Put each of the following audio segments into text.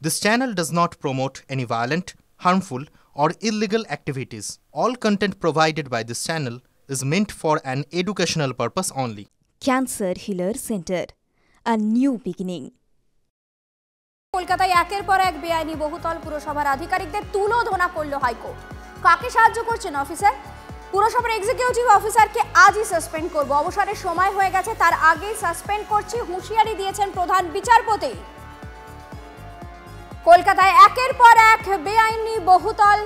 This channel does not promote any violent, harmful, or illegal activities. All content provided by this channel is meant for an educational purpose only. Cancer Healer Center, a new beginning. কলকাতায় একের পর এক বেআইনি বহুতল পুরসভার আধিকারিকদের তুলোধনা করল high court. কাকে সাহায্য করছেন অফিসার? পুরসভার এক্সিকিউটিভ অফিসারকে আজই সাসপেন্ড করব, অবসরের সময় হয়ে গেছে, তার আগেই সাসপেন্ড করছি হুঁশিয়ারি দিয়েছেন প্রধান বিচারপতি। কলকাতায় একের পর এক বেআইনি বহুতল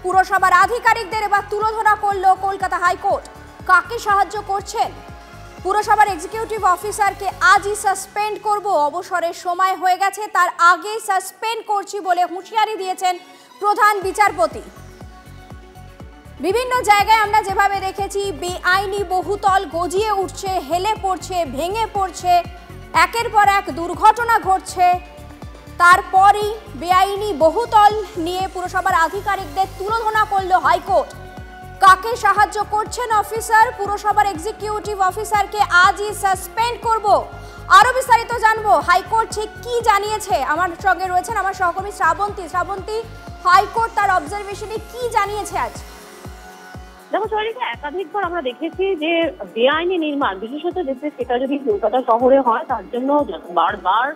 পুরসভার আধিকারিকদের এবার তুলোধনা করল কলকাতা হাইকোর্ট। কাকে সাহায্য করছেন? পুরসভার এক্সিকিউটিভ অফিসারকে আজই সাসপেন্ড করব, অবসরের সময় হয়ে গেছে, তার আগেই সাসপেন্ড করছি বলে হুঁশিয়ারি দিয়েছেন প্রধান বিচারপতি। বিভিন্ন জায়গায় আমরা যেভাবে দেখেছি বেআইনি বহুতল গজিয়ে উঠছে, হেলে পড়ছে, ভেঙে পড়ছে, একের পর এক দুর্ঘটনা ঘটছে, তারপরই বেআইনি বহুতল নিয়ে পুরসভার আধিকারিকদের তুলোধনা করল হাইকোর্ট। কাকে সাহায্য করছেন অফিসার? পুরসভার এক্সিকিউটিভ অফিসারকে আজই সাসপেন্ড করব। আরো বিস্তারিত জানবো হাইকোর্ট ঠিক কি জানিয়েছে। আমার সঙ্গে রয়েছেন আমার সহকর্মী শ্রাবন্তী। শ্রাবন্তী, হাইকোর্ট তার অবজারভেশনে কি জানিয়েছে আজ? দেখো সরিতা, একাধিকবার আমরা দেখেছি যে বেআইনি নির্মাণ, বিশেষত সেটা যদি কলকাতা শহরে হয়, তার জন্য বারবার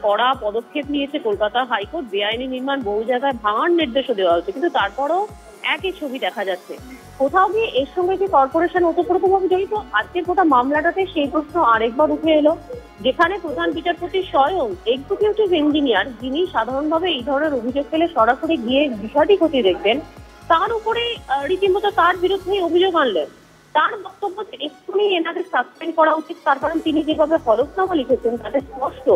কড়া পদক্ষেপ নিয়েছে কলকাতা হাইকোর্ট। বেআইনি নির্মাণ বহু জায়গায় ভাঙার নির্দেশও দেওয়া হচ্ছে, কিন্তু তারপরও একই ছবি দেখা যাচ্ছে। কোথাও গিয়ে এর সঙ্গে কি কর্পোরেশন ওতপ্রোতভাবে জড়িত? আজকের গোটা মামলাটাতে সেই প্রশ্ন আরেকবার উঠে এলো, যেখানে প্রধান বিচারপতি স্বয়ং এক্সিকিউটিভ ইঞ্জিনিয়ার, যিনি সাধারণভাবে এই ধরনের অভিযোগ পেলে সরাসরি গিয়ে বিষয়টি খতিয়ে দেখবেন, তার উপরে রীতিমতো তার বিরুদ্ধে অভিযোগ আনলেন। তার বক্তব্য এক্ষুনি এনাদের সাসপেন্ড করা উচিত, তার কারণ তিনি যেভাবে হলফনামা লিখেছেন তাতে স্পষ্ট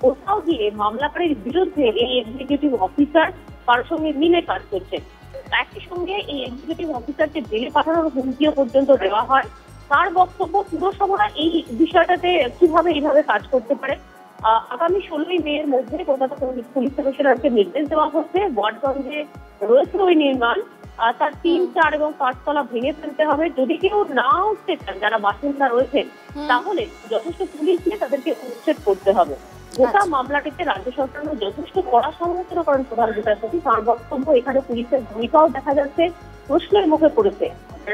কোথাও গিয়ে মামলাকারীর বিরুদ্ধে এই এক্সিকিউটিভ অফিসার কারোর সঙ্গে মিলে কাজ করছেন। একই সঙ্গে এই এক্সিকিউটিভ অফিসারকে জেলে পাঠানোর হুমকিও পর্যন্ত দেওয়া হয়। তার বক্তব্য পুরসভা এই বিষয়টাতে কিভাবে এইভাবে কাজ করতে পারে। আগামী 16ই মের মধ্যে কলকাতা পুলিশ কমিশনারকে নির্দেশ দেওয়া হচ্ছে, ওয়ার্ডগঞ্জে রয়েছে ওই নির্মাণ, তার 3, 4 এবং 5 তলা ভেঙে ফেলতে হবে। যদি কেউ না উঠতে চান, যারা বাসিন্দা রয়েছেন, তাহলে যথেষ্ট পুলিশ দিয়ে তাদেরকে উচ্ছেদ করতে হবে। গোটা মামলাটিতে রাজ্য সরকার যথেষ্ট কড়া সমালোচনা করেন প্রধান বিচারপতি। তার বক্তব্য এখানে পুলিশের ভূমিকাও দেখা যাচ্ছে প্রশ্নের মুখে পড়েছে।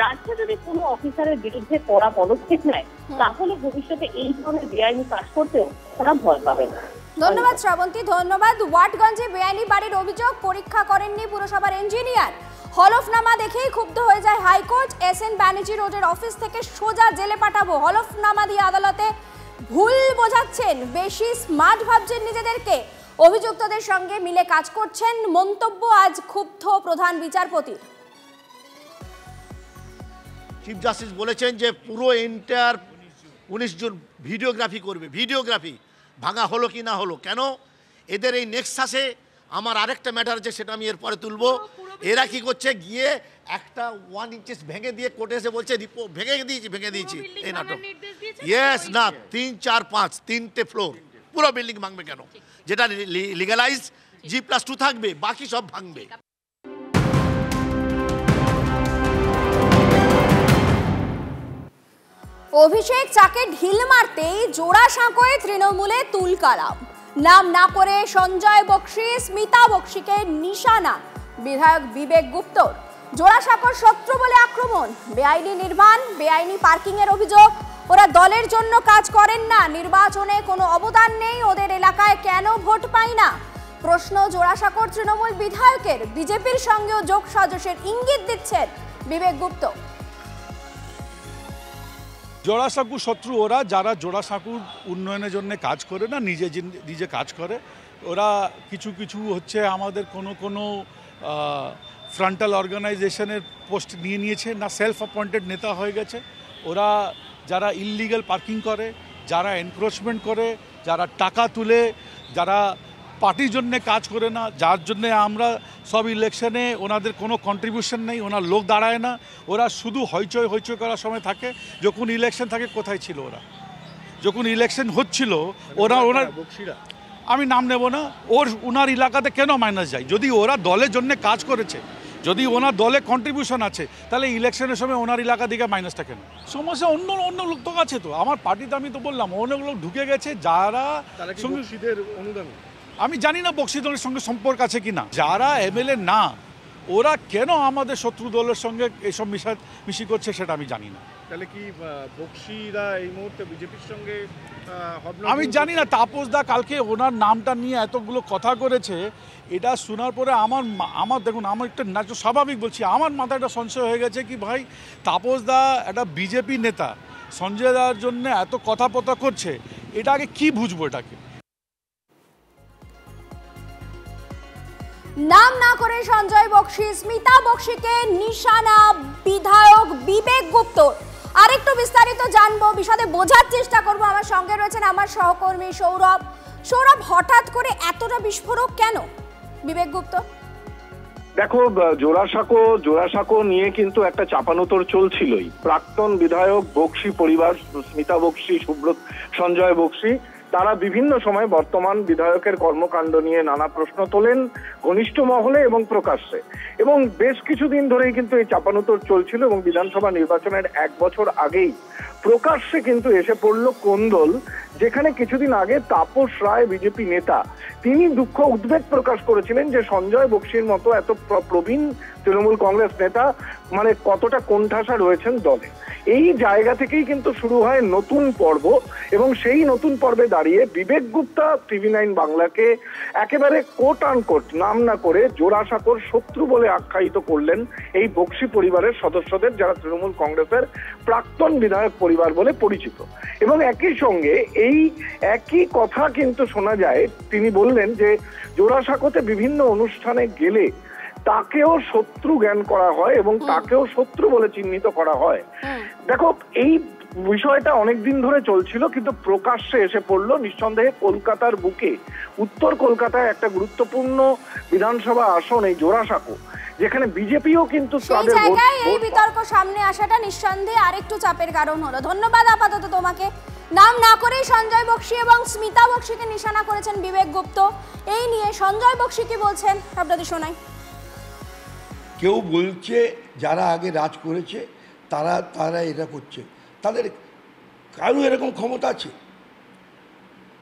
রাজ্য যদি কোনো অফিসারের বিরুদ্ধে কড়া পদক্ষেপ নেয়, তাহলে ভবিষ্যতে এই ধরনের বেআইনি কাজ করতেও তারা ভয় পাবে না। ধন্যবাদ শ্রাবন্তী, ধন্যবাদ। ওয়ার্ডগঞ্জে বেআইনি বাড়ির অভিযোগ পরীক্ষা করেননি পুরসভার ইঞ্জিনিয়ার, হলফনামা দেখেই ক্ষুব্ধ হয়ে যায় হাইকোর্ট। SN ব্যানার্জি রোডের অফিস থেকে সোজা জেলে পাঠাবো, হলফনামা দিয়ে আদালতে ভুল বোঝাচ্ছেন, বেশি স্মার্ট ভাবছেন নিজেদেরকে, অভিযুক্তদের সঙ্গে মিলে কাজ করছেন, মন্তব্য আজ ক্ষুব্ধ প্রধান বিচারপতির। চিফ জাস্টিস বলেছেন যে পুরো এন্টার 19 জন ভিডিওগ্রাফি করবে। ভিডিওগ্রাফি ভাঙা হলো কি না হলো, কেন এদের এই নেক্সাসে আমার আরেকটা ম্যাটার আছে, সেটা আমি এরপরে তুলবো। এরা কি করছে, গিয়ে একটা 1 ইঞ্চেস ভেঙে দিয়ে কোর্টে এসে বলছে রিপোর্ট ভেঙে দিয়েছি। এই নাটক, ইয়েস না, 3, 4, 5 3টে ফ্লোর, পুরো বিল্ডিং ভাঙবে কেন? যেটা লিগালাইজ G+2 থাকবে, বাকি সব ভাঙবে। অভিষেক চাকে ঢিল মারতেই জোড়াসাঁকোয় তৃণমূলে তুলকালাম। নাম না করে সঞ্জয় বক্সি, স্মিতা বক্সিকে নিশানা বিধায়ক বিবেক গুপ্তর। জোড়াসাঁকোর শত্রু বলে আক্রমণ, বেআইনি নির্মাণ, বেআইনি পার্কিং এর অভিযোগ। ওরা দলের জন্য কাজ করেন না, নির্বাচনে কোনো অবদান নেই, ওদের এলাকায় কেন ভোট পাই না? প্রশ্ন জোড়াসাঁকোর তৃণমূল বিধায়কের। বিজেপির সঙ্গেও যোগ সাজসের ইঙ্গিত দিচ্ছেন বিবেক গুপ্ত। জোড়াসাঁকু শত্রু ওরা, যারা জোড়াসাঁকুর উন্নয়নের জন্য কাজ করে না, নিজে কাজ করে। ওরা কিছু হচ্ছে আমাদের কোনো ফ্রন্টাল অর্গানাইজেশনের পোস্ট নিয়েছে না, সেলফ অ্যাপয়েন্টেড নেতা হয়ে গেছে। ওরা যারা ইললিগাল পার্কিং করে, যারা এনক্রোচমেন্ট করে, যারা টাকা তুলে, যারা পার্টির জন্য কাজ করে না, যার জন্যে আমরা সব ইলেকশনে ওনাদের কোনো কন্ট্রিবিউশন নেই, ওনার লোক দাঁড়ায় না। ওরা শুধু হইচই করার সময় থাকে। যখন ইলেকশন থাকে কোথায় ছিল ওরা? যখন ইলেকশন হচ্ছিল ওনার আমি নাম নেব না, ওনার এলাকাতে কেন মাইনাস যায়? যদি ওরা দলের জন্য কাজ করেছে, যদি ওনার দলে কন্ট্রিবিউশন আছে, তাহলে ইলেকশনের সময় ওনার এলাকা দিকে মাইনাসটা কেন? সমস্যা অন্য লোক তো আছে তো। আমার পার্টিতে আমি তো বললাম অনেক লোক ঢুকে গেছে, যারা অনুদান আমি জানি না বক্সি দলের সঙ্গে সম্পর্ক আছে কি না। যারা এমএলএ না ওরা কেন আমাদের শত্রু দলের সঙ্গে এসব মিশি করছে সেটা আমি জানি না। তাহলে কি বক্সিরা এই মুহূর্তে বিজেপির সঙ্গে আমি জানি না। তাপস দা কালকে ওনার নামটা নিয়ে এতগুলো কথা করেছে, এটা শোনার পরে আমার দেখুন, আমার একটা ন্যাচুরাল স্বাভাবিক বলছি, আমার মাথায় একটা সংশয় হয়ে গেছে কি ভাই তাপস দা একটা বিজেপি নেতা সঞ্জয় দার জন্য এত কথাপথা করছে, এটা আগে কি বুঝবো এটাকে। নাম না করে সঞ্জয় বক্সি, স্মিতা বক্সিকে নিশানা বিধায়ক বিবেক গুপ্ত। আরেকটু বিস্তারিত জানবো, বিশদে বোঝার চেষ্টা করব। আমার সঙ্গে রয়েছেন আমার সহকর্মী সৌরভ। সৌরভ, হঠাৎ করে এতটা বিস্ফোরক কেন বিবেক গুপ্ত? দেখো, জোড়াসাঁকো নিয়ে কিন্তু একটা চাপানোতর চলছিলই। প্রাক্তন বিধায়ক বক্সি পরিবার, স্মিতা বক্সি, সুব্রত, সঞ্জয় বক্সি, তারা বিভিন্ন সময় বর্তমান বিধায়কের কর্মকাণ্ড নিয়ে নানা প্রশ্ন তোলেন ঘনিষ্ঠ মহলে এবং প্রকাশ্যে, এবং বেশ কিছুদিন ধরেই কিন্তু এই চাপানোতর চলছিল। এবং বিধানসভা নির্বাচনের 1 বছর আগেই প্রকাশ্যে কিন্তু এসে পড়লো কোন্দল, যেখানে কিছুদিন আগে তাপস রায়, বিজেপি নেতা, তিনি দুঃখ উদ্বেগ প্রকাশ করেছিলেন যে সঞ্জয় বক্সির মতো এত প্রবীণ তৃণমূল কংগ্রেস নেতা মানে কতটা কোণঠাসা রয়েছেন দলে। এই জায়গা থেকেই কিন্তু শুরু হয় নতুন পর্ব, এবং সেই নতুন পর্বে দাঁড়িয়ে বিবেক গুপ্তা TV9 বাংলাকে একেবারে কোট আনকোট নাম না করে জোড়াসাঁকোর শত্রু বলে আখ্যায়িত করলেন এই বক্সি পরিবারের সদস্যদের, যারা তৃণমূল কংগ্রেসের প্রাক্তন বিধায়ক পরিবার বলে পরিচিত। এবং একই সঙ্গে এই একই কথা কিন্তু শোনা যায়, তিনি বললেন যে জোড়াসাঁকোতে বিভিন্ন অনুষ্ঠানে গেলে তাকেও শত্রু জ্ঞান করা হয় এবং তাকেও শত্রু বলে চিহ্নিত করা হয়। দেখো, এই বিষয়টা অনেকদিন ধরে চলছিল, কিন্তু প্রকাশ্যে এসে পড়লো নিঃসন্দেহে কলকাতার বুকে, উত্তর কলকাতায় একটা গুরুত্বপূর্ণ বিধানসভা আসন এই জোড়াসাঁকো, যেখানে বিজেপিও কিন্তু এই বিতর্ক সামনে আসাটা নিঃসন্দেহে আরেকটু চাপের কারণ হলো। ধন্যবাদ আপাতত তোমাকে। নাম না করেই সঞ্জয় বক্সি এবং স্মিতা বক্সিকে নিশানা করেছেন বিবেক গুপ্ত। এই নিয়ে সঞ্জয় বক্সি কি বলছেন আপনাদের শোনাই। কেউ বলছে যারা আগে রাজ করেছে তারা এটা করছে, তাদের কারো এরকম ক্ষমতা আছে?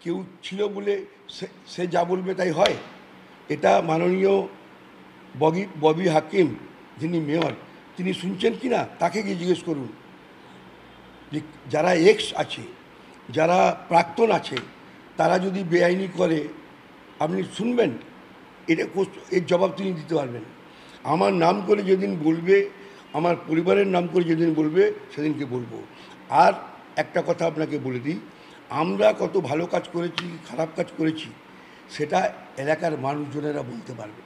কেউ ছিল বলে সে যা বলবে তাই হয়? এটা মাননীয় ববি হাকিম, যিনি মেয়র, তিনি শুনছেন কি না তাকে গিয়ে জিজ্ঞেস করুন। যে যারা এক্স আছে, যারা প্রাক্তন আছে, তারা যদি বেআইনি করে আপনি শুনবেন? এর জবাব তিনি দিতে পারবেন। আমার নাম করে যেদিন বলবে, আমার পরিবারের নাম করে যেদিন বলবে, সেদিনকে বলবো। আর একটা কথা আপনাকে বলে দিই, আমরা কত ভালো কাজ করেছি, খারাপ কাজ করেছি, সেটা এলাকার মানুষজনেরা বলতে পারবে।